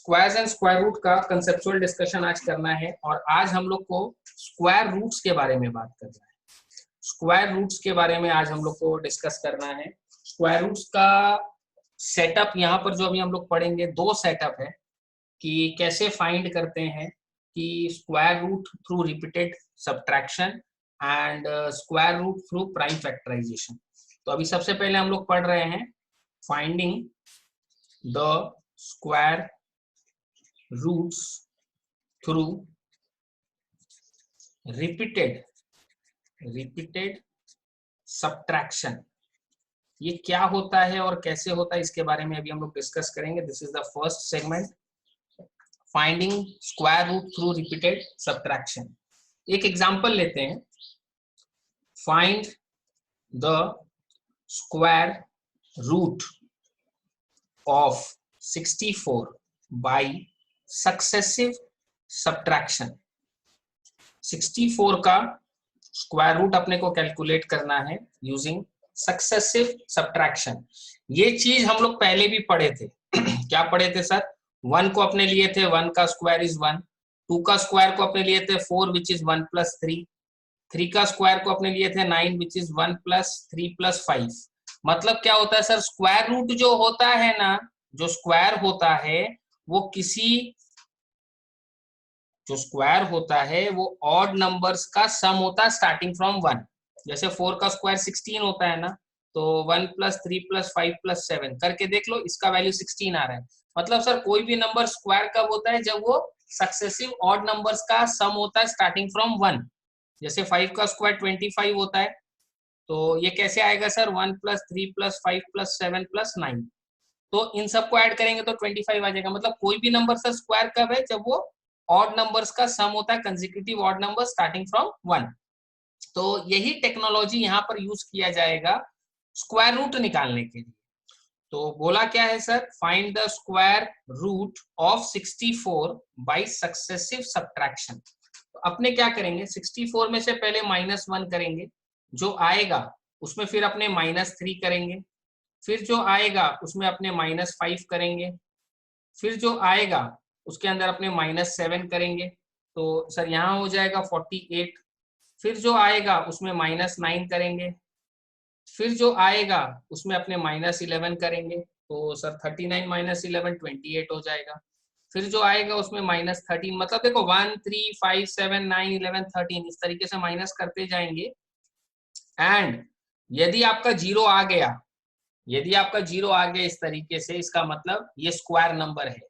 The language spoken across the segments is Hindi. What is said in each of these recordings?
स्क्वायर्स एंड स्क्वायर रूट का कंसेप्चुअल डिस्कशन आज करना है और आज हम लोग को स्क्वायर रूट्स के बारे में बात करना है। स्क्वायर रूट्स के बारे में आज हम लोग को डिस्कस करना है। स्क्वायर रूट्स का सेटअप यहाँ पर जो अभी हम लोग पढ़ेंगे, दो सेटअप है कि कैसे फाइंड करते हैं कि square root through repeated subtraction and square root through prime factorisation. तो अभी सबसे पहले हम लोग पढ़ रहे हैं finding the square roots through repeated subtraction. ये क्या होता है और कैसे होता है इसके बारे में अभी हम लोग डिस्कस करेंगे। This is the first segment, finding square root through repeated subtraction. एक एग्जांपल लेते हैं, find the square root of 64 by successive subtraction. 64 का स्क्वायर रूट अपने को कैलकुलेट करना है यूजिंग सक्सेसिव सब्ट्रैक्शन। ये चीज हम लोग पहले भी पढ़े थे। क्या पढ़े थे सर? 1 को अपने लिए थे 1 का स्क्वायर इज 1, 2 का स्क्वायर को अपने लिए थे 4 विच इज 1 प्लस 3, 3 का स्क्वायर को अपने लिए थे 9 विच इज 1 प्लस 3 प्लस 5। मतलब क्या होता है सर? स्क्वायर रूट जो होता है ना, जो स्क्वायर होता है वो जो स्क्वायर होता है वो ऑड नंबर्स का सम होता है स्टार्टिंग फ्रॉम 1। जैसे 4 का स्क्वायर 16 होता है ना, तो 1 प्लस 3 प्लस 5 प्लस 7 करके देख लो, इसका वैल्यू 16 आ रहा है। मतलब सर कोई भी नंबर स्क्वायर कब होता है? जब वो सक्सेसिव ऑड नंबर्स का सम होता है स्टार्टिंग फ्रॉम 1। जैसे 5 का स्क्वायर 25 होता है, तो ये कैसे आएगा sir? 1 plus 3 plus 5 plus 7 plus 9। तो इन सबको ऐड करेंगे तो 25 आ जाएगा। मतलब कोई भी नंबर सर स्क्वायर कब है? जब वो ऑड नंबर्स का सम होता है, consecutive odd number starting from 1। तो यही टेक्नोलॉजी यहाँ पर यूज किया जाएगा स्क्वायर रूट निकालने के लिए। तो बोला क्या है sir? Find the square root of 64 by successive subtraction. तो अपने क्या करेंगे, 64 में से पहले -1 करेंगे, जो आएगा उसमें फिर अपने -3 करेंगे, फिर जो आएगा उसमें अपने -5 करेंगे, फिर जो आएगा उसके अंदर अपने -7 करेंगे, तो सर यहाँ हो जाएगा 48। फिर जो आएगा उसमें -9 करेंगे, फिर जो आएगा उसमें अपने -11 करेंगे, तो सर 39 -11 28 हो जाएगा। फिर जो आएगा उसमें -13, मतलब देखो 1 3 5 7 9 11 13 इस तरीके से माइनस करते जाएंगे। एंड यदि आपका जीरो आ गया, इस तरीके से, इसका मतलब ये स्क्वायर नंबर है।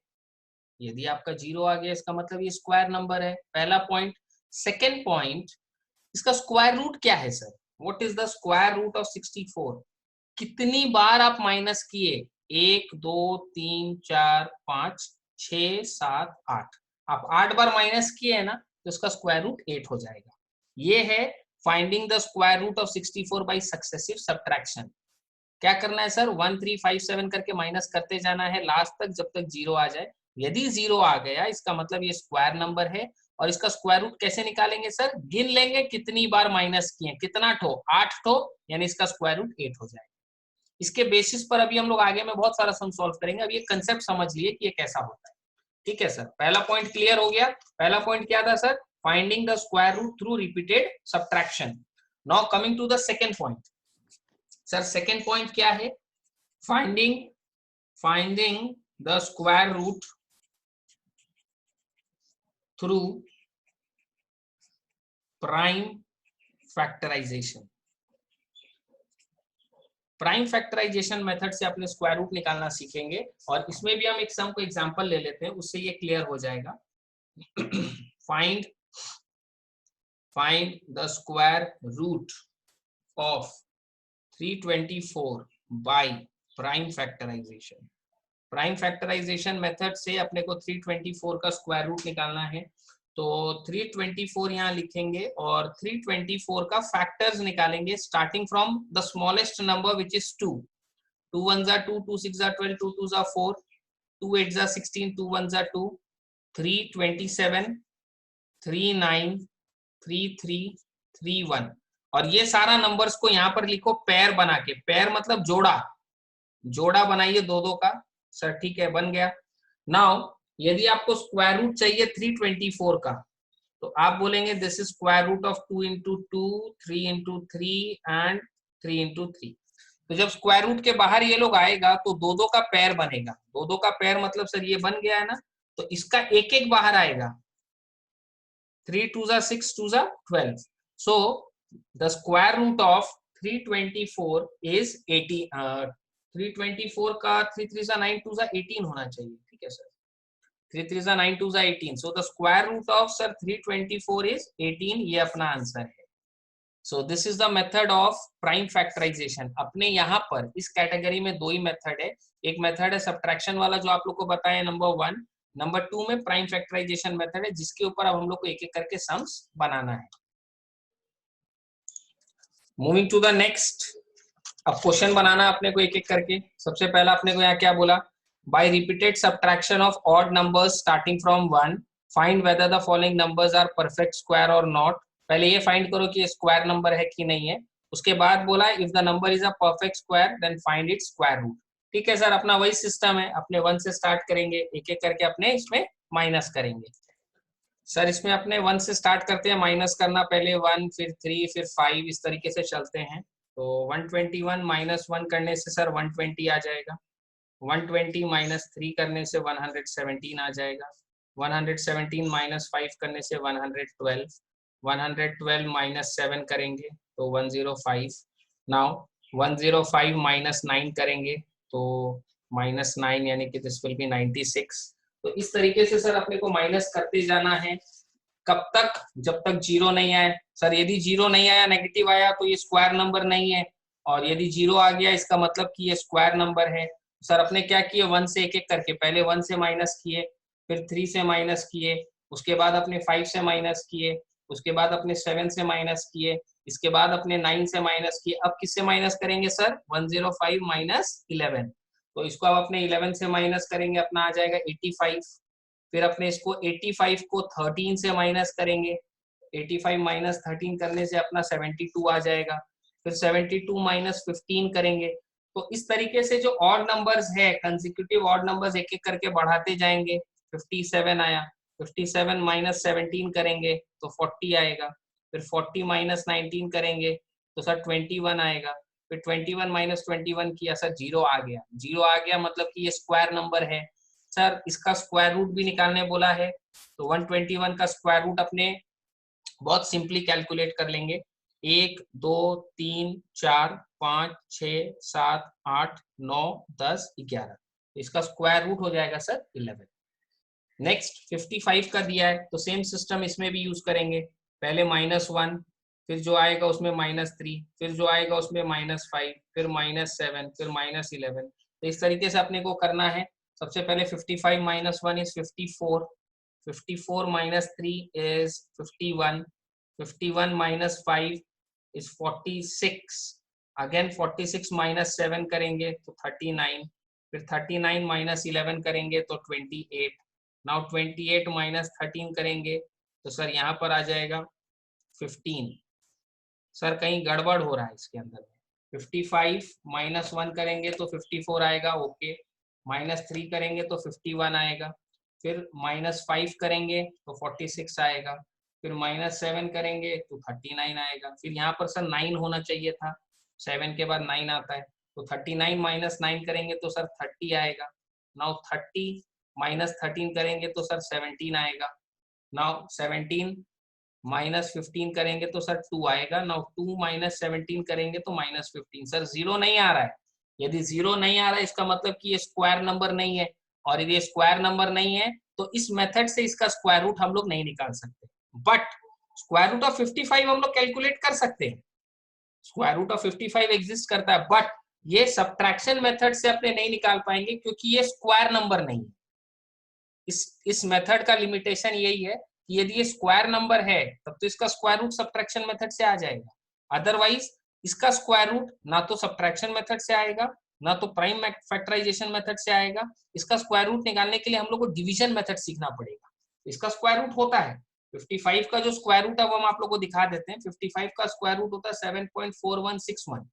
यदि आपका जीरो आ गया इसका मतलब ये स्क्वायर नंबर है, पहला पॉइंट। सेकेंड पॉइंट, इसका स्क्वायर रूट क्या है sir? What is the square root of 64? कितनी बार आप माइनस किए? 1 2 3 4 5 6 7 8। आप 8 बार माइनस किए है ना, तो इसका स्क्वायर रूट 8 हो जाएगा। ये है finding the square root of 64 by successive subtraction. क्या करना है सर? 1 3 5 7 करके माइनस करते जाना है लास्ट तक, जब तक जीरो आ जाए। यदि जीरो आ गया इसका मतलब ये स्क्वायर नंबर है। और इसका स्क्वायर रूट कैसे निकालेंगे सर? गिन लेंगे कितनी बार माइनस किए, कितना ठो? 8 ठो, यानी इसका स्क्वायर रूट 8 हो जाएगा। इसके बेसिस पर अभी हम लोग आगे में बहुत सारा सम सॉल्व करेंगे। अब ये कंसेप्ट समझ लिए कि ये कैसा होता है। ठीक है सर, पहला पॉइंट क्लियर हो गया। पहला पॉइंट क्या था sir? Finding the square root through repeated subtraction. Now coming to the second point. Sir second point क्या है? Finding the square root through prime factorisation. Prime factorisation method से अपने स्क्वायर रूट निकालना सीखेंगे, और इसमें भी हम एक सम को एग्जांपल ले लेते हैं, उससे ये क्लियर हो जाएगा। Find the square root of 324 by prime factorisation. Prime factorisation method से अपने को 324 का स्क्वायर रूट निकालना है। तो 324 यहाँ लिखेंगे और 324 का फैक्टर्स निकालेंगे starting from the smallest number which is 2। 2 1 जा 2, 2 6 जा 12, 2 2 जा 4, 2 8 जा 16, 2 1 जा 2, 3 27, 3 9, 3 3, 3 1। और ये सारा नंबर्स को यहाँ पर लिखो पेयर बना के। पेयर मतलब जोड़ा बनाइए दो दो का। सर ठीक है, बन गया। नाउ यदि आपको स्क्वायर रूट चाहिए 324 का, तो आप बोलेंगे this is square root of 2 into 2, 3 into 3 and 3 into 3। तो जब स्क्वायर रूट के बाहर ये लोग आएगा तो दो दो का पेयर बनेगा। दो दो का पेयर मतलब सर ये बन गया है ना, तो इसका एक एक बाहर आएगा। 3 2 जा 6, 2 जा 12। So the square root of 324 is 18। 324 का 3 3 जा 9, 2 जा 18 होना चाहिए। ठीक है सर, 3 3 जा 9, 2 जा 18। So the square root of sir 324 is 18। ये अपना आंसर है। So this is the method of prime factorisation. अपने यहाँ पर इस कैटेगरी में दो ही मेथड है। एक मेथड है सब्ट्रैक्शन वाला जो आप लोग को बताया नंबर 1, नंबर 2 में प्राइम फैक्टराइजेशन मेथड है, जिसके ऊपर अब हम लोग को एक एक करके सम्स बनाना है। मूविंग टू द नेक्स्ट, अब क्वेश्चन बनाना अपने को एक एक करके। सबसे पहला अपने को यहाँ क्या बोला, by repeated subtraction of odd numbers starting from 1 find whether the following numbers are perfect square और नॉट। पहले ये फाइंड करो कि ये स्क्वायर नंबर है कि नहीं है। उसके बाद बोला if the number is a perfect square then find its square root. ठीक है सर, अपना वही सिस्टम है, अपने 1 से स्टार्ट करेंगे, एक एक करके अपने इसमें माइनस करेंगे। सर इसमें अपने 1 से स्टार्ट करते हैं माइनस करना, पहले 1 फिर 3 फिर 5, इस तरीके से चलते हैं। तो 121 माइनस 1 करने से सर 120 आ जाएगा। 120 माइनस 3 करने से 117 आ जाएगा। 117 माइनस 5 करने से 112। 112 माइनस 7 करेंगे तो 105। नाउ 105 माइनस 9 करेंगे तो माइनस 9, यानी कि दिस विल बी 96। तो इस तरीके से सर अपने को माइनस करते जाना है। कब तक, जब तक जीरो नहीं आए। सर यदि जीरो नहीं आया, नेगेटिव आया, तो ये स्क्वायर नंबर नहीं है। और यदि जीरो आ गया इसका मतलब कि ये स्क्वायर नंबर है। सर अपने क्या किए, 1 से एक एक करके, पहले 1 से माइनस किए, फिर 3 से माइनस किए, उसके बाद अपने 5 से माइनस किए, उसके बाद अपने 7 से माइनस किए, इसके बाद अपने 9 से माइनस किए। अब किससे माइनस करेंगे सर, 105 माइनस 11। तो इसको अब अपने 11 से माइनस करेंगे, अपना आ जाएगा 85। फिर अपने इसको 85 को 13 से माइनस करेंगे। 85 माइनस 13 करने से अपना 72 आ जाएगा। फिर 72 माइनस 15 करेंगे। तो इस तरीके से जो ऑड नंबर्स है, कंसेक्यूटिव ऑड नंबर्स एक एक करके बढ़ाते जाएंगे। 57 आया, 57 माइनस 17 करेंगे तो 40 आएगा। फिर 40 माइनस 19 करेंगे तो सर 21 आएगा। फिर 21 माइनस 21 किया सर, जीरो आ गया। जीरो आ गया मतलब कि ये स्क्वायर नंबर है। सर इसका स्क्वायर रूट भी निकालने बोला है, तो 121 का स्क्वायर रूट अपने बहुत सिंपली कैलकुलेट कर लेंगे। 1 2 3 4 5 6 7 8 9 10 11, इसका स्क्वायर रूट हो जाएगा सर 11। नेक्स्ट 55 का दिया है, तो सेम सिस्टम इसमें भी यूज करेंगे। पहले -1, फिर जो आएगा उसमें -3, फिर जो आएगा उसमें -5, फिर -7, फिर -11। तो इस तरीके से अपने को करना है। सबसे पहले 55 minus 1 is 54, 54 minus 3 is 51, 51 minus 5 is 46, again 46 minus 7 करेंगे तो 39, फिर 39 माइनस 11 करेंगे तो 28। नाउ 28 माइनस 13 करेंगे तो सर यहाँ पर आ जाएगा 15। सर कहीं गड़बड़ हो रहा है इसके अंदर में। 55 माइनस 1 करेंगे तो 54 आएगा, ओके। -3 करेंगे तो 51 आएगा। फिर -5 करेंगे तो 46 आएगा। फिर -7 करेंगे तो 39 आएगा। फिर यहाँ पर सर 9 होना चाहिए था, 7 के बाद 9 आता है, तो 39 माइनस 9 करेंगे तो सर 30 आएगा। नाउ 30 माइनस 13 करेंगे तो सर 17 आएगा। नाउ 17 माइनस 15 करेंगे तो सर 2 आएगा। नाउ 2 माइनस 17 करेंगे तो -15। सर जीरो नहीं आ रहा है। यदि जीरो नहीं आ रहा है इसका मतलब कि ये स्क्वायर नंबर नहीं है, और यदि स्क्वायर नंबर नहीं है तो इस मेथड से इसका स्क्वायर रूट हम लोग नहीं निकाल सकते। बट स्क्वायर रूट ऑफ 55 हम लोग कैलकुलेट कर सकते हैं। स्क्वायर रूट ऑफ 55 एग्जिस्ट करता है, बट ये सब्ट्रैक्शन मेथड से अपने नहीं निकाल पाएंगे क्योंकि ये स्क्वायर नंबर नहीं है। इस मेथड का लिमिटेशन यही है कि यदि ये स्क्वायर नंबर है तब तो इसका स्क्वायर रूट सब्ट्रैक्शन मेथड से आ जाएगा। अदरवाइज इसका स्क्वायर रूट ना तो सब्ट्रैक्शन मेथड से आएगा, ना तो प्राइम फैक्टराइजेशन मेथड से आएगा। इसका स्क्वायर रूट निकालने के लिए हम लोग को डिवीजन मेथड सीखना पड़ेगा। इसका स्क्वायर रूट होता है 55 का जो स्क्वायर रूट है वो हम आप लोग को दिखा देते हैं। 55 का स्क्वायर रूट होता है 7.4161,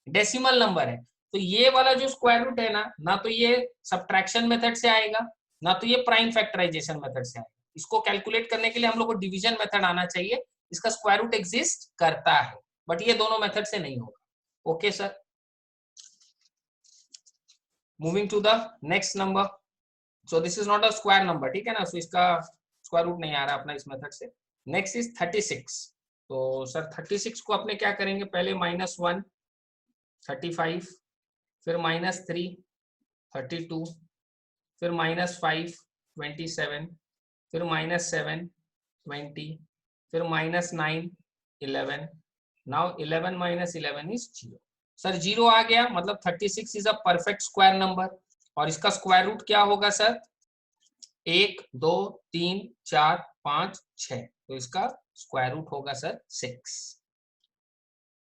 डेसिमल नंबर है। तो ये वाला जो स्क्वायर रूट है ना तो ये सब्ट्रैक्शन मेथड से आएगा, ना तो ये प्राइम फैक्टराइजेशन मेथड से आएगा। इसको कैलकुलेट करने के लिए हम लोग को डिवीजन मेथड आना चाहिए, इसका स्क्वायर रूट एग्जिस्ट करता है, बट ये दोनों मेथड से नहीं होगा। Okay sir, moving to the next number. So this is not a square number, ठीक है ना, सो इसका स्क्वायर रूट नहीं आ रहा अपना इस मेथड से। Next is 36। तो सर 36 को अपने क्या करेंगे, पहले -1 35, फिर -3 32, फिर -5 27, फिर -7 20, फिर -9 11। Now 11 - 11 is 0। सर 0 आ गया, मतलब 36 is a perfect square number. और इसका स्क्वायर रूट क्या होगा सर, 1 2 3 4 5 6, तो इसका स्क्वायर रूट होगा सर 6।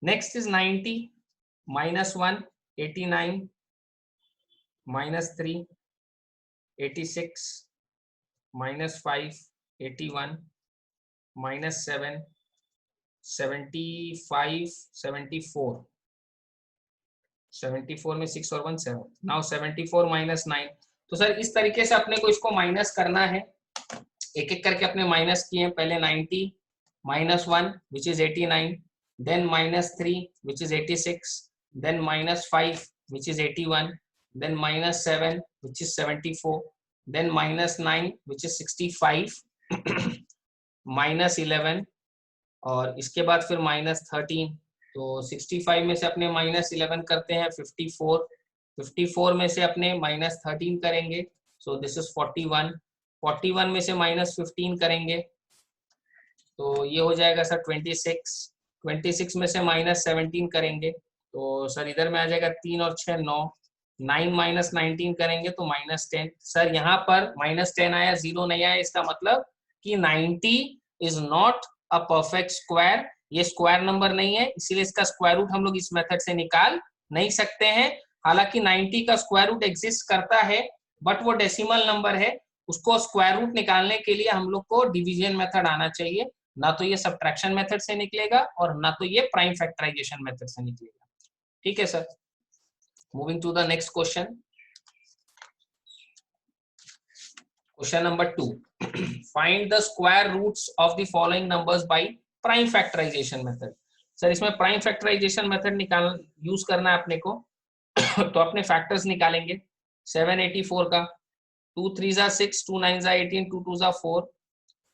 नेक्स्ट इज 90 -1 89 -3 86 -5 81 -7 75 74 74 में 6 और 1 7। नाउ 74 -9। तो सर इस तरीके से अपने को इसको माइनस करना है, एक एक करके अपने माइनस किए। पहले 90 -1 which is 89, then -3 which is 86, then -5 which is 81, then -7 which is 74, then -9 which is 65, -11 और इसके बाद फिर -13। तो 65 में से अपने -11 करते हैं 54, 54 में से अपने -13 करेंगे, सो दिस इज 41, 41 में से -15 करेंगे तो ये हो जाएगा सर 26, 26 में से -17 करेंगे तो सर इधर में आ जाएगा 3 और 6 9, 9 - 19 करेंगे तो -10। सर यहाँ पर -10 आया, 0 नहीं आया, इसका मतलब कि 90 is not a perfect square, ये स्क्वायर नंबर नहीं है, इसीलिए इसका स्क्वायर रूट हम लोग इस मेथड से निकाल नहीं सकते हैं। हालांकि 90 का स्क्वायर रूट एग्जिस्ट करता है, बट वो डेसिमल नंबर है, उसको स्क्वायर रूट निकालने के लिए हम लोग को डिवीजन मेथड आना चाहिए, ना तो ये सब्ट्रैक्शन मेथड से निकलेगा और ना तो ये प्राइम फैक्टराइजेशन मेथड से निकलेगा। ठीक है sir, moving to the next question. Question number 2, find the square roots of the following numbers by prime factorisation method. Sir इसमें प्राइम फैक्टराइजेशन मेथड निकाल यूज करना है अपने को। तो अपने फैक्टर्स निकालेंगे 784 का, 2 3 6, 2 9 18, 2 2 4,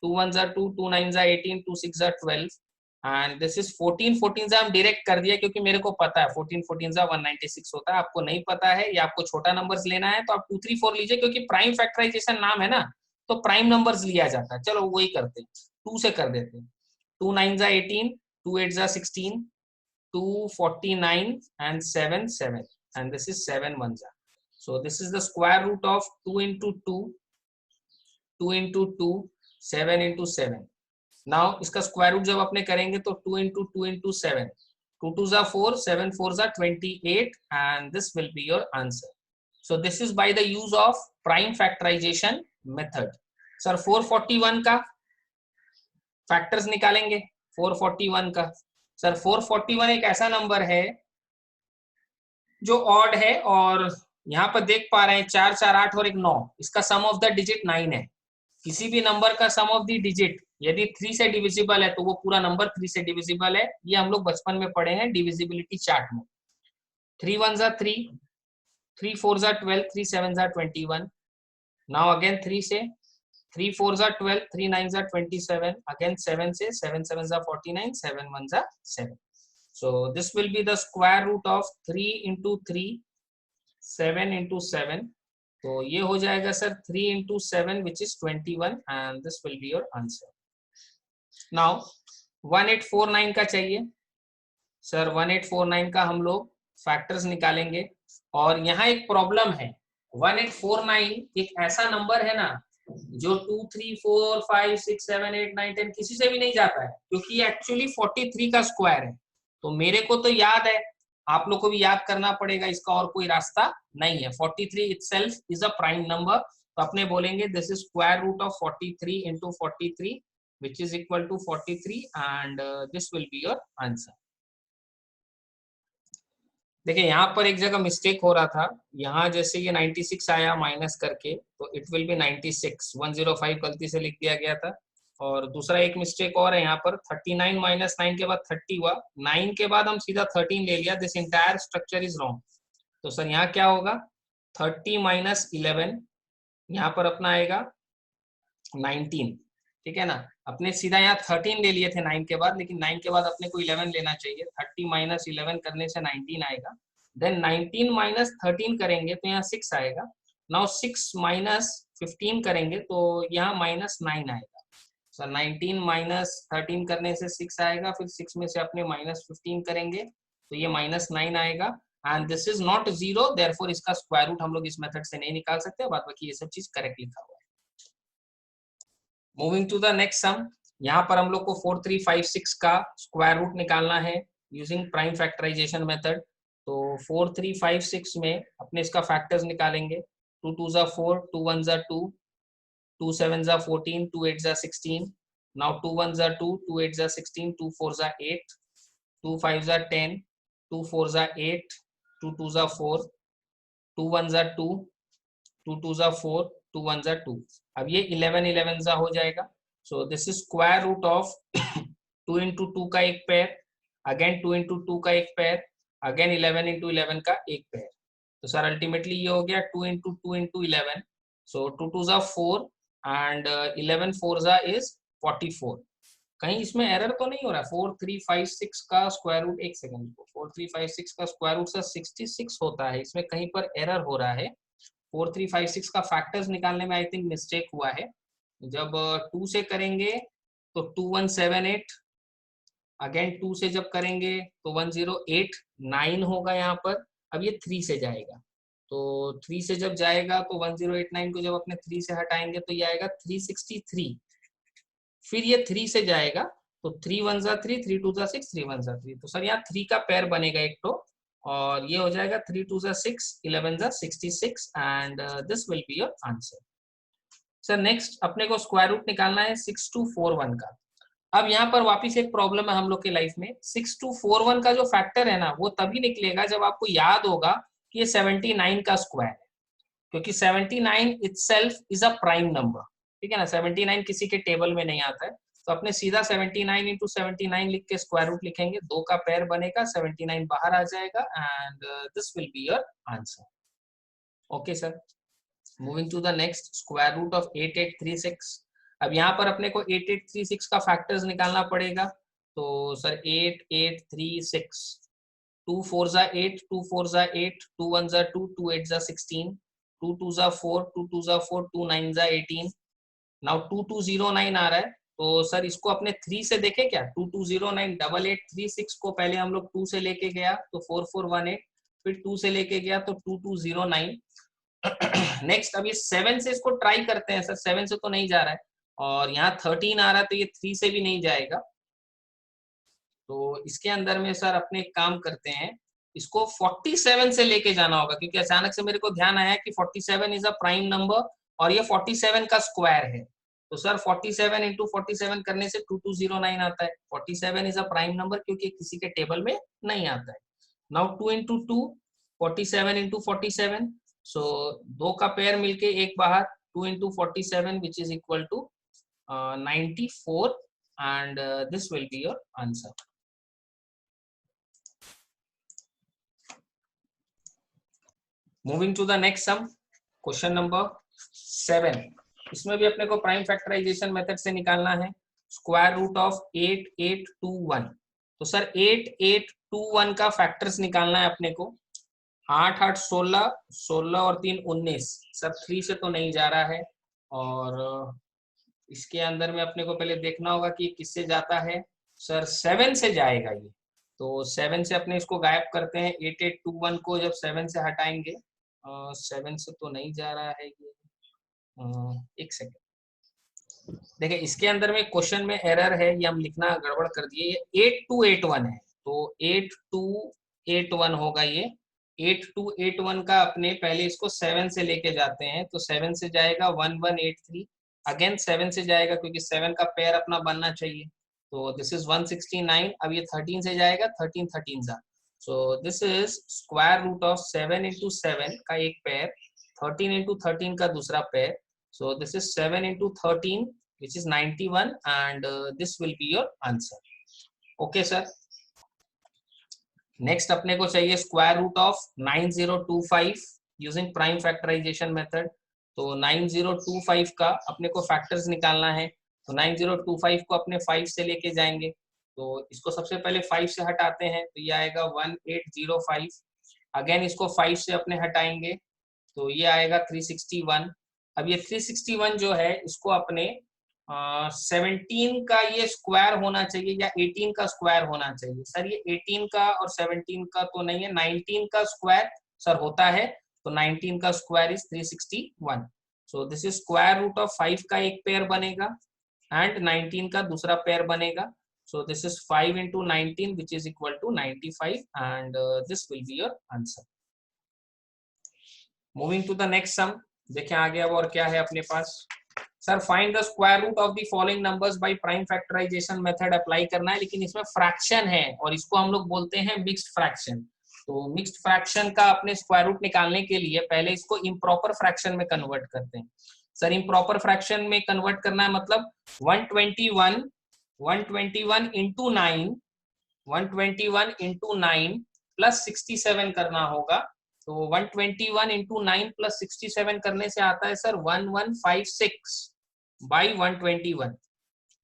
2 1 2, 2 9 18, 2 6 12 एंड दिस इज 14 14 हम डायरेक्ट कर दिया क्योंकि मेरे को पता है 14 14 196 होता है। आपको नहीं पता है या आपको छोटा नंबर्स लेना है तो आप 2 3 4 लीजिए, क्योंकि प्राइम फैक्टराइजेशन नाम है ना, तो प्राइम नंबर्स लिया जाता है। चलो वही करते हैं, 2 से कर देते हैं। 2 9 18, 2 8 16, 2 49 and 7 7 and this is 7 1 जा। So this is the square root of 2 into 2, 2 into 2, 7 into 7। Now इसका स्क्वायर रूट जब अपने करेंगे तो 2 into 2 into 7, 2 2 4, 7 4 28 and this will be your answer. So this is by the use of prime factorization method. Sir 441 का फैक्टर्स निकालेंगे, 441 का। सर 441 एक ऐसा नंबर है जो ऑड है और यहाँ पर देख पा रहे हैं 4 4 8 और एक 9, इसका सम ऑफ द डिजिट 9 है। किसी भी नंबर का सम ऑफ द डिजिट यदि 3 से डिविजिबल है तो वो पूरा नंबर 3 से डिविजिबल है। ये हम लोग बचपन में पढ़े हैं डिविजिबिलिटी चार्ट में। 3 1 3, 3 4 12, 3 7 21। नाउ अगेन 3 से 3 4 12, 3 9 27, अगेन 7 से 7 7 49, 7 1 7। So this will be the square root of 3 into 3, 7 into 7। तो ये हो जाएगा sir 3 into 7 which is 21 and this will be your answer. Now 1849 का चाहिए सर, 1849 का हम लोग फैक्टर्स निकालेंगे और यहाँ एक प्रॉब्लम है। 1849 एक ऐसा नंबर है ना जो 2 3 4 5 6 7 8 9 10 किसी से भी नहीं जाता है, क्योंकि ये एक्चुअली 43 का स्क्वायर है। तो मेरे को तो याद है, आप लोग को भी याद करना पड़ेगा, इसका और कोई रास्ता नहीं है। 43 itself is a prime number, तो अपने बोलेंगे this is square root of 43 into 43 which is equal to 43 and this will be your answer. देखिए यहाँ पर एक जगह मिस्टेक हो रहा था, यहाँ जैसे ये 96 आया माइनस करके, तो इट विल बी 96, 105 गलती से लिख दिया गया था। और दूसरा एक मिस्टेक और है यहाँ पर, 39 माइनस 9 के बाद 30 हुआ, 9 के बाद हम सीधा 13 ले लिया, this entire structure is wrong. तो सर यहाँ क्या होगा, 30 माइनस 11, यहाँ पर अपना आएगा 19, ठीक है ना। अपने सीधा यहाँ 13 ले लिए थे 9 के बाद, लेकिन 9 के बाद अपने को 11 लेना चाहिए, 30 माइनस 11 करने से 19 आएगा। देन 19 माइनस 13 करेंगे तो यहाँ 6 आएगा। नाउ 6 माइनस 15 करेंगे तो यहाँ माइनस 9 आएगा। सर 19 माइनस 13 करने से 6 आएगा, फिर 6 में से अपने माइनस 15 करेंगे तो ये माइनस 9 आएगा। And this is not zero, therefore इसका स्क्वायर रूट हम लोग इस मेथड से नहीं निकाल सकते। बाद बाकी ये सब चीज करेक्ट लिखा हुआ है। Moving to the next sum, यहाँ पर हम लोग को 4356 का स्क्वायर रूट निकालना है यूजिंग प्राइम फैक्टराइजेशन मेथड। तो 4356 में अपने इसका फैक्टर्स निकालेंगे, 2 2 जा 4, 2 1 जा 2, 2 7 जा 14, 2 8 जा 16। नाउ 2 1 जा 2, 2 8 जा 16, 2 4 जा 8, 2 5 जा 10, 2 4 जा 8, 2 2 जा 4, 2 1 जा 2, 2 2 जा 4, 2 1 जा 2। अब ये 11 11 जा हो जाएगा। So this is square root of 2 into 2 का एक पेयर, अगेन 2 इंटू 2 का एक पेयर, अगेन 11 इंटू 11 का एक पेयर। तो सर अल्टीमेटली ये हो गया 2 इंटू 2 इंटू 11, सो 2 2 जा 4 एंड 11 4 जा इज 44। कहीं इसमें एरर तो नहीं हो रहा है? 4356 का स्क्वायर रूट, एक सेकंड, 4356 का स्क्वायर रूट सर 66 होता है, इसमें कहीं पर एरर हो रहा है। 4356 का फैक्टर्स निकालने में आई थिंक मिस्टेक हुआ है। जब 2 से करेंगे तो 2178, अगेन 2 से जब करेंगे तो 1089 होगा यहाँ पर। अब ये 3 से जाएगा, तो 3 से जब जाएगा तो 1089 को जब अपने 3 से हटाएंगे तो ये आएगा 363। फिर ये 3 से जाएगा तो 3 1 जा 3, 3 2 जा 6, 3 1 जा 3। तो सर यहाँ 3 का पेयर बनेगा एक तो, और ये हो जाएगा 3 2 जा 6, 11 जा 66 and this will be your answer. Sir next अपने को स्क्वायर रूट निकालना है 6241 का। अब यहाँ पर वापिस एक प्रॉब्लम है हम लोग के लाइफ में, 6241 का जो फैक्टर है ना वो तभी निकलेगा जब आपको याद होगा कि ये 79 का स्क्वायर है, क्योंकि 79 itself is a prime number, ठीक है ना। 79 किसी के टेबल में नहीं आता है, तो अपने सीधा 79 इंटू 79 लिख के स्क्वायर रूट लिखेंगे, 2 का पेयर बनेगा, 79 बाहर आ जाएगा and this will be your answer. Okay sir, moving to the next, square root of 8836। अब यहाँ पर अपने को 8836 का फैक्टर्स निकालना पड़ेगा। तो सर 8836, 2 4 जा 8, 2 4 जा 8, 2 1 जा 2, 2 8 जा 16, 2 2 जा 4, 2 2 जा 4, 2 9 जा 18। नाउ 2209 आ रहा है, तो सर इसको अपने 3 से देखे क्या, 2209 8836 को पहले हम लोग 2 से लेके गया तो 4418, फिर 2 से लेके गया तो 2209। नेक्स्ट अब ये 7 से इसको ट्राई करते हैं सर, 7 से तो नहीं जा रहा है, और यहाँ 13 आ रहा है तो ये 3 से भी नहीं जाएगा। तो इसके अंदर में सर अपने एक काम करते हैं, इसको 47 से लेके जाना होगा, क्योंकि अचानक से मेरे को ध्यान आया कि 47 इज अ प्राइम नंबर और ये 47 का स्क्वायर है। तो सर 47 इंटू 47 करने से 2209 आता है। 47 इज अ प्राइम नंबर क्योंकि किसी के टेबल में नहीं आता है। नाउ 2 इंटू 2, 47 इंटू 47, सो 2 का पेयर मिलके एक बाहर, 2 into 47 which is equal to 94 and this will be your answer. Moving to the next sum, question number 7। इसमें भी अपने को प्राइम फैक्टराइजेशन मेथड से निकालना है स्क्वायर रूट ऑफ 8821। तो सर 8821 का फैक्टर्स निकालना है अपने को। 8 8 16, 16 और 3 19, सर 3 से तो नहीं जा रहा है, और इसके अंदर में अपने को पहले देखना होगा कि किससे जाता है। सर 7 से जाएगा ये, तो 7 से अपने इसको गायब करते हैं। 8821 को जब 7 से हटाएंगे, 7 से तो नहीं जा रहा है ये, एक सेकेंड। देखिए इसके अंदर में क्वेश्चन में एरर है, ये हम लिखना गड़बड़ कर दिए, ये 8281 है, तो 8281 होगा ये। 8281 का अपने पहले इसको 7 से लेके जाते हैं, तो 7 से जाएगा 1183, अगेन 7 से जाएगा क्योंकि 7 का पेयर अपना बनना चाहिए, तो दिस इज 169। अब ये 13 से जाएगा, 13 13 जा, so this is square root of 7 into 7 का एक पेयर, 13 into 13 का दूसरा pair. So this is 7 into 13 which is 91 and this will be your answer. Okay sir. Next अपने को चाहिए square root of 9025 using prime factorisation method. तो 9025 का अपने को फैक्टर्स निकालना है. तो 9025 को अपने 5 से लेके जाएंगे. तो इसको सबसे पहले 5 से हटाते हैं तो ये आएगा 1805. अगेन इसको 5 से अपने हटाएंगे तो ये आएगा 361. अब ये 361 जो है इसको अपने 17 का ये स्क्वायर होना चाहिए या 18 का स्क्वायर होना चाहिए. सर ये 18 का और 17 का तो नहीं है, 19 का स्क्वायर सर होता है. तो 19 का square is 361. So this is square root of 5 का एक पेयर बनेगा एंड 19 का दूसरा पेयर बनेगा. सो this is 5 into 19 which is equal to 95 and this will be your answer. Moving to the next sum. देखें आगे अब और क्या है अपने पास. Sir find the square root of the following numbers by prime factorisation method apply करना है, लेकिन इसमें फ्रैक्शन है और इसको हम लोग बोलते हैं मिक्स्ड फ्रैक्शन. तो मिक्स्ड फ्रैक्शन का अपने स्क्वायर रूट निकालने के लिए पहले इसको इम्प्रॉपर फ्रैक्शन में कन्वर्ट करते हैं. सर इम्प्रॉपर फ्रैक्शन में कन्वर्ट करना है मतलब 121 into 9 प्लस 67 करना होगा. तो 121 into 9 प्लस 67 करने से आता है सर 1156 by 121.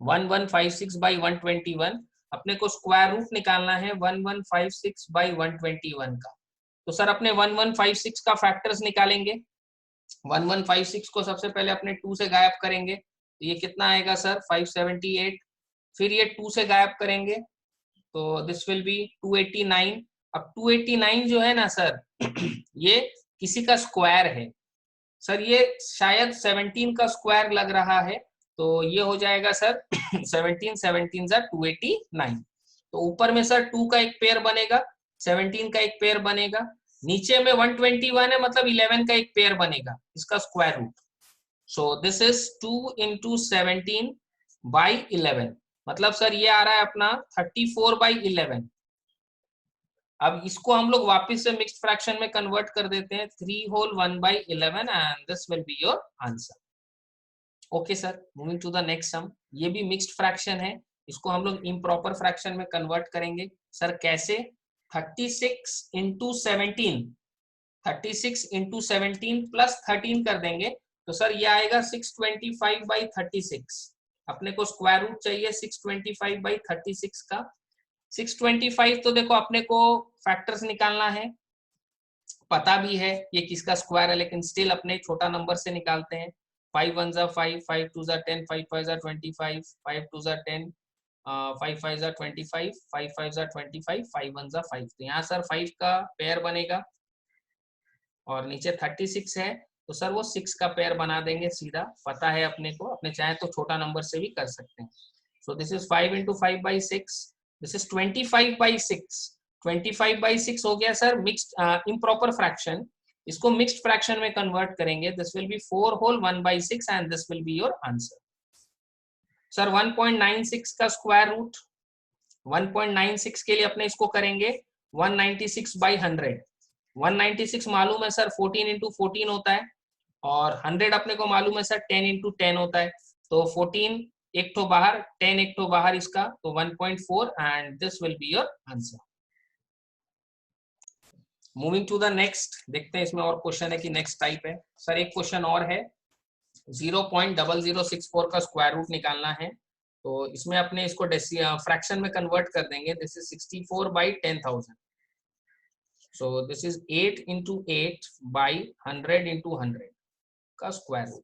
1156 by 121. अपने को स्क्वायर रूट निकालना है 1156 by 121 का. तो सर अपने 1156 का फैक्टर्स निकालेंगे. 1156 को सबसे पहले अपने 2 से गायब करेंगे तो ये कितना आएगा सर 578. फिर ये 2 से गायब करेंगे तो दिस विल बी 289. अब 289 जो है ना सर ये किसी का स्क्वायर है. सर ये शायद 17 का स्क्वायर लग रहा है तो ये हो जाएगा सर 17 289. तो ऊपर में सर 2 का एक पेयर बनेगा, 17 का एक पेयर बनेगा, नीचे में 121 है मतलब 11 का एक पेयर बनेगा इसका square root. So this is 2 into 17 by 11 मतलब सर ये आ रहा है अपना 34 by 11. अब इसको हम लोग वापस से मिक्स्ड फ्रैक्शन में कन्वर्ट कर देते हैं 3 whole 1 by 11 and this will be your answer. Okay sir. Moving to the next sum. ये भी मिक्स्ड फ्रैक्शन है, इसको हम लोग इम्प्रॉपर फ्रैक्शन में कन्वर्ट करेंगे. सर कैसे? 36 into 17 प्लस 13 कर देंगे तो सर ये आएगा 625 by 36. अपने को स्क्वायर रूट चाहिए 625 by 36 का. 625 तो देखो अपने को फैक्टर्स निकालना है, पता भी है ये किसका स्क्वायर है, लेकिन स्टिल अपने छोटा नंबर से निकालते हैं. 5 1 जा 5, 5 2 जा 10, 5 5 जा 25, 5 2 जा 10, 5 5 जा 25, 5 5 जा 25, 5 1 जा 5. तो यहाँ सर 5 का पेयर बनेगा और नीचे 36 है तो सर वो 6 का पेयर बना देंगे सीधा. पता है अपने को, अपने चाहे तो छोटा नंबर से भी कर सकते हैं. सो this is 5 into 5 by 6. This is 25 by 6. 25 by 6 हो गया सर मिक्स्ड इम्प्रॉपर फ्रैक्शन. इसको मिक्स्ड फ्रैक्शन में कन्वर्ट करेंगे. This will B 4 whole 1 by 6 and this will be your answer. Sir 1.96 का स्क्वायर रूट, 1.96 के लिए अपने इसको करेंगे 196 by 100. 196 मालूम है सर 14 into 14 होता है और 100 अपने को मालूम है सर 10 into 10 होता है. तो 14 एक ठो बाहर, 10 एक ठो बाहर इसका, तो 1.4 and this will be your answer. Moving to the next. देखते हैं इसमें और क्वेश्चन है कि नेक्स्ट टाइप है. सर एक क्वेश्चन और है, 0.0064 का स्क्वायर रूट निकालना है. तो इसमें अपने इसको फ्रैक्शन में कन्वर्ट कर देंगे. This is 64 by 10,000. So this is 8 into 8 by 100 into 100 का square root.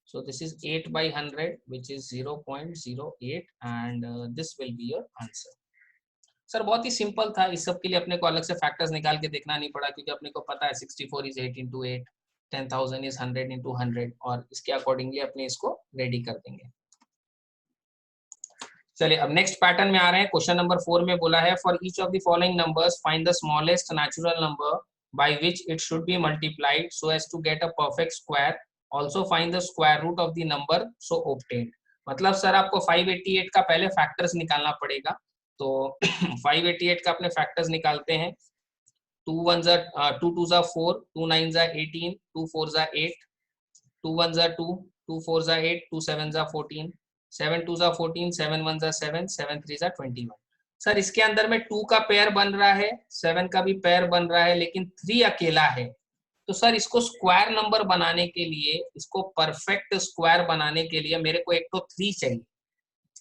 So this is 8 by 100 which is 0.08 and this will be your answer. Sir बहुत ही सिंपल था. इस सब के लिए अपने को अलग से फैक्टर्स निकाल के देखना नहीं पड़ा क्योंकि अपने को पता है 64 is 8 into 8, 10,000 is 100 into 100 और इसके अकॉर्डिंगली अपने इसको रेडी कर देंगे. चलिए अब नेक्स्ट पैटर्न में आ रहे हैं. क्वेश्चन नंबर 4 में बोला है for each of the following numbers find the smallest natural number by which it should be multiplied so as to get a perfect square. Also find the square root of the number so obtained. मतलब सर आपको 588 का पहले फैक्टर्स निकालना पड़ेगा. तो 588 का अपने फैक्टर्स निकालते हैं। 2 1 जा 2 2 जा 4, 2 9 जा 18, 2 4 जा 8, 2 1 जा 2, 2 4 जा 8, 2 7 जा 14, 7 2 जा 14, 7 1 जा 7, 7 3 जा 21। सर इसके अंदर में 2 का पेयर बन रहा है, 7 का भी पेयर बन रहा है, लेकिन 3 अकेला है। तो सर इसको स्क्वायर नंबर बनाने के लिए, इसको परफेक्ट स्क्वायर बनाने के लिए मेरे को एक तो 3 चाहिए।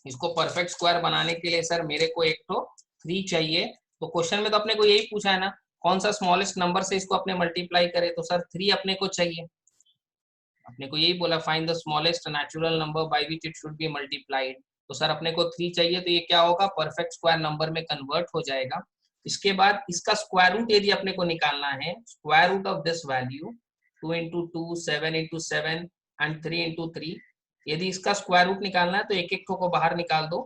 इसको परफेक्ट स्क्वायर बनाने के लिए सर मेरे को एक तो 3 चाहिए। तो क्वेश्चन में तो अपने को यही पूछा है ना, कौन सा स्मॉलेस्ट नंबर से इसको अपने मल्टीप्लाई करें, तो सर 3 अपने को चाहिए। अपने को यही बोला find the smallest natural number by which it should be multiplied. तो सर अपने को 3 चाहिए, तो ये क्या होगा, परफेक्ट स्क्वायर नंबर में कन्वर्ट हो जाएगा। इसके बाद इसका स्क्वायर रूट यदि अपने को निकालना है, square root of this value 2 into 2, 7 into 7 and 3 into 3, यदि इसका स्क्वायर रूट निकालना है तो एक एक को बाहर निकाल दो।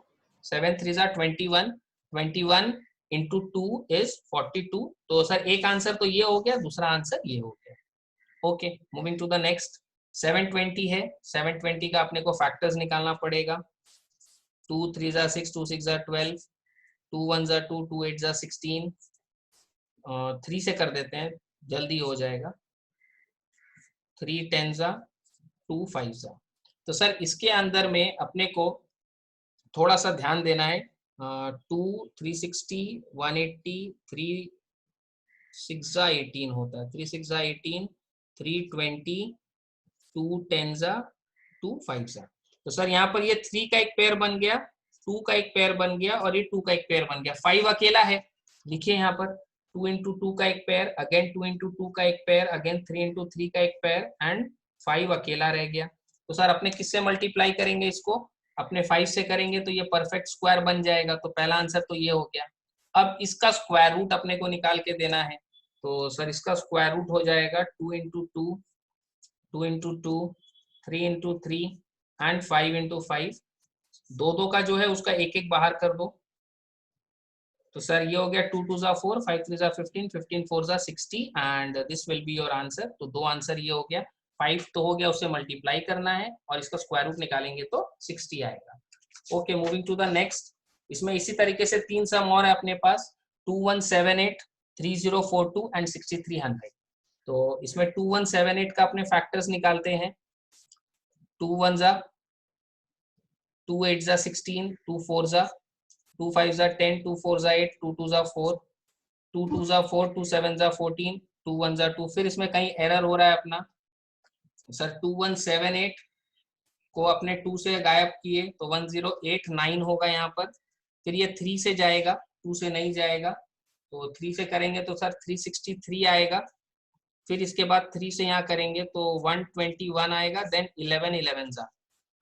7 3 जा 21, 21 into 2 is 42। तो सर एक आंसर तो ये हो गया, दूसरा आंसर ये हो गया। Okay, moving to the next. 720 है, 720 का अपने को फैक्टर्स निकालना पड़ेगा। 2 3 जा 6, 2 6 जा 12, 2 1 जा 2, 2 8 जा 16, 3 से कर देते हैं, जल्दी हो जाएगा। 3 10 जा 2 5 जा। तो सर इसके अंदर में अपने को थोड़ा सा ध्यान देना है। 2 360 180 3 6 जा 18 होता है, 3 6 जा 18, 320, 2 10 जा 2 5 जा। तो सर यहाँ पर ये 3 का एक पेयर बन गया, 2 का एक पेयर बन गया और ये 2 का एक पेयर बन गया। 5 अकेला है, लिखिए यहाँ पर 2 into 2 का एक पेयर, अगेन 2 into 2 का एक पेयर, अगेन 3 into 3 का एक पेयर एंड 5 अकेला रह गया। तो सर अपने किससे मल्टीप्लाई करेंगे इसको, अपने 5 से करेंगे तो ये परफेक्ट स्क्वायर बन जाएगा। तो पहला आंसर तो ये हो गया। अब इसका स्क्वायर रूट अपने को निकाल के देना है। तो सर इसका स्क्वायर रूट हो जाएगा 2 into 2, 2 into 2, 3 into 3 and 5 into 5। दो का जो है उसका एक एक बाहर कर दो। तो सर ये हो गया 2 2 जा 4, 5 3 जा 15, 15 4 जा 60 and this will be your answer. तो 2 आंसर ये हो गया। 5 तो हो गया, उससे मल्टीप्लाई करना है और इसका स्क्वायर रूट निकालेंगे तो 60 आएगा। Okay, moving to the next. इसमें इसी तरीके से 3 सम और है अपने पास, 2178, 3042 एंड 6300। तो इसमें 2178 का अपने फैक्टर्स निकालते हैं। 2 1 जा 2 8 जा 16, 2 4 जा 2 5 जा 10, 2 4 जा 8, 2 2 जा 4, 2 2 जा 4, 2 7 जा 14, 2 1 जा 2। फिर इसमें कहीं एरर हो रहा है अपना। सर 2178 को अपने 2 से गायब किए तो 1089 होगा यहाँ पर। फिर ये 3 से जाएगा, 2 से नहीं जाएगा, तो 3 से करेंगे तो सर 363 आएगा। फिर इसके बाद 3 से यहाँ करेंगे तो 121 आएगा, देन 11 11 जा।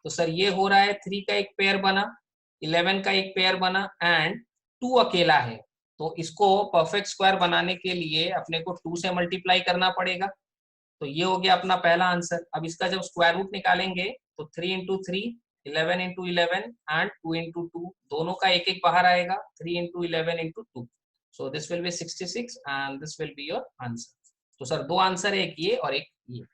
तो सर ये हो रहा है 3 का एक पेयर बना, 11 का एक पेयर बना एंड 2 अकेला है। तो इसको परफेक्ट स्क्वायर बनाने के लिए अपने को 2 से मल्टीप्लाई करना पड़ेगा। तो ये हो गया अपना पहला आंसर। अब इसका जब स्क्वायर रूट निकालेंगे तो 3 into 3, 11 into 11 एंड 2 into 2, दोनों का एक एक बाहर आएगा, 3 into 11 into 2। So this will B 66 and this will be your answer. तो सर 2 आंसर है, एक ये और एक ये।